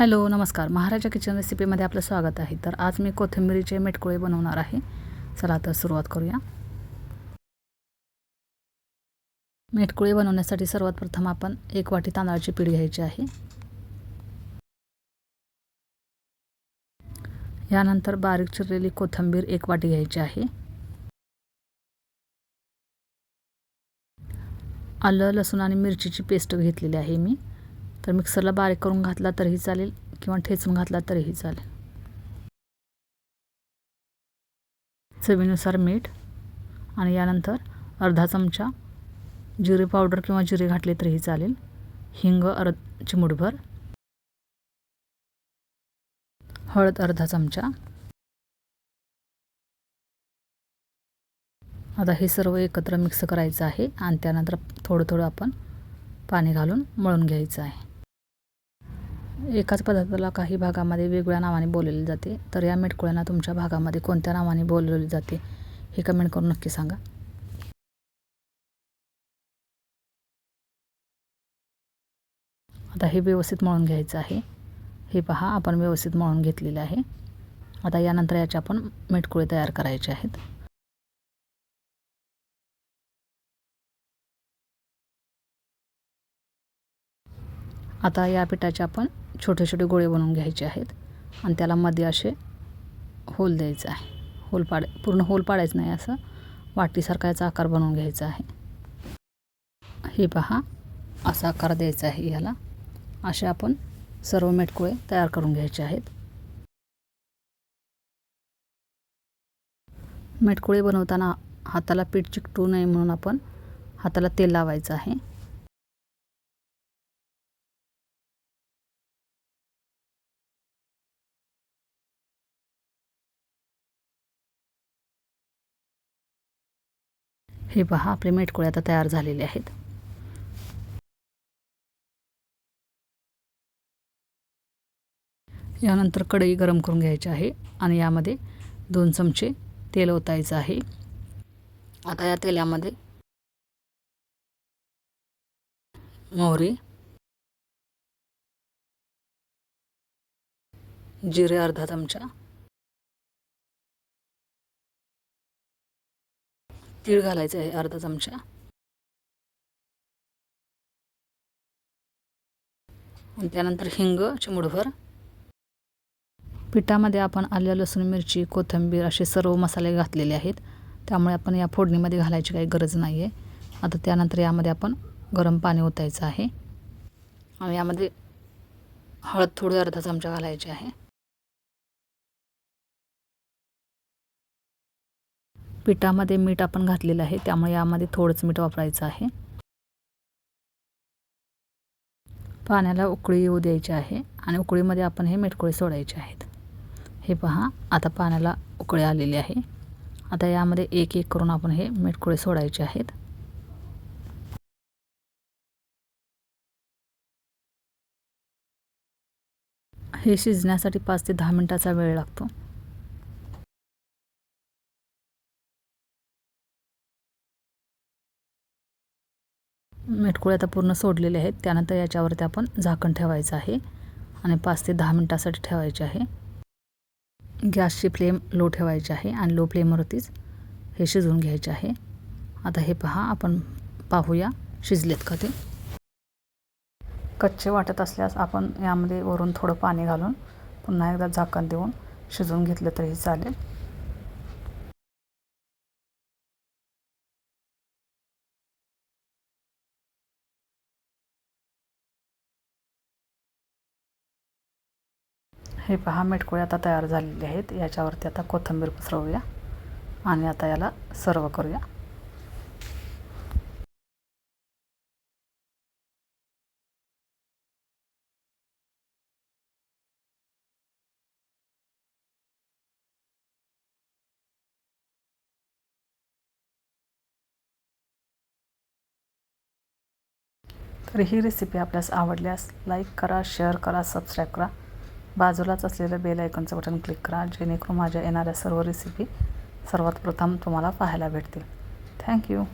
Hello नमस्कार, महाराजा kitchen रेसिपीमध्ये आपलं स्वागत आहे। तर आज मी कोथिंबीरीचे मेटकुळे बनवणार आहे। चला तर सुरुवात करूया। मेटकुळे बनवण्यासाठी सर्वात प्रथम आपण 1 वाटी तांदळाची पीठ घ्यायची आहे। यानंतर बारीक चिरलेली कोथिंबीर 1 वाटी घ्यायची आहे। आलं, लसूण आणि मिरचीची पेस्ट घेतलेली आहे मी। तर मिक्सरला बारीक करून घातला तरीही चालेल किंवा ठेचून घातला तरीही चालेल। चवीनुसार मीठ आणि यानंतर अर्धा चमचा जिरे पावडर किंवा जिरे घातले तरीही चालेल। हिंग चिमूटभर, हळद अर्धा चमचा। आता हे सर्व एकत्र मिक्स करायचं आहे आणि त्यानंतर थोडं थोडं आपण पाणी घालून मळून घ्यायचं आहे। एकाच पदार्थाला काही भागामध्ये वेगळ्या नावाने बोलले जाते, तर या मेटकुळ्यांना तुमच्या भागामध्ये कोणत्या नावाने बोलले जाते हे कमेंट करून नक्की सांगा। आता हे व्यवस्थित मळून घ्यायचं आहे। हे पहा, आपण व्यवस्थित मळून घेतलेले आहे। आता यानंतर याचे आपण मेटकुळे तयार करायचे आहेत। आता या पिठाचे आपण छोटे छोटे गोळे बनवून घ्यायचे आहेत आणि त्याला मध्ये असे होल द्यायचे आहे। पूर्ण होल पाडायचं नाही, असं वाटीसारखा याचा आकार बनवून घ्यायचा आहे। हे पहा, असा आकार द्यायचा आहे याला। असे आपण सर्व मेटकुळे तयार करून घ्यायचे आहेत। मेटकुळे बनवताना हाताला पीठ चिकटू नये म्हणून आपण हाताला तेल लावायचं आहे। हे पहा, आपले मेटकुळे आता तयार झालेले आहेत। यानंतर कढई गरम करून घ्यायची आहे आणि यामध्ये 2 चमचे तेल ओतायचं आहे। आता या तेलामध्ये मोहरी, जिरे अर्धा चमचा, तीळ घालायचं आहे अर्धा चमचा आणि त्यानंतर हिंग चिमूटभर। पिठामध्ये आपण आलं, लसूण, मिरची, कोथिंबीर असे सर्व मसाले घातलेले आहेत, त्यामुळे आपण या फोडणीमध्ये घालायची काही गरज नाही आहे। आता त्यानंतर यामध्ये आपण गरम पाणी ओतायचं आहे आणि यामध्ये हळद थोडी अर्धा चमचा घालायची आहे। पिठामध्ये मीठ आपण घातलेलं आहे, त्यामुळे यामध्ये थोडंच मीठ वापरायचं आहे। पाण्याला उकळी येऊ द्यायची आहे आणि उकळीमध्ये आपण हे मेटकुळे सोडायचे आहेत। हे पहा, आता पाण्याला उकळी आलेली आहे। आता यामध्ये एक एक करून आपण हे मेटकुळे सोडायचे आहेत। हे शिजण्यासाठी 5 ते 10 मिनिटाचा वेळ लागतो। मेटकुळे आता पूर्ण सोडलेले आहेत। त्यानंतर याच्यावरती आपण झाकण ठेवायचं आहे आणि 5 ते 10 मिनिटासाठी ठेवायचे आहे। गॅसची फ्लेम लो ठेवायची आहे आणि लो फ्लेमवरतीच हे शिजवून घ्यायचे आहे। आता हे पहा, आपण पाहूया शिजलेत का ते। कच्चे वाटत असल्यास आपण यामध्ये वरून थोडं पाणी घालून पुन्हा एकदा झाकण देऊन शिजवून घेतलं तरी चालेल। हे पहा, मेटकुळे आता तयार झालेले आहेत। याच्यावरती आता कोथिंबीर पसरवूया आणि आता याला सर्व करूया। तर ही रेसिपी आपल्यास आवडल्यास लाईक करा, शेअर करा, सबस्क्राईब करा। बाजूलाच असलेलं बेल आयकॉनचं बटन क्लिक करा, जेणेकरून माझ्या येणाऱ्या सर्व रेसिपी सर्वात प्रथम तुम्हाला पाहायला भेटतील। थँक्यू।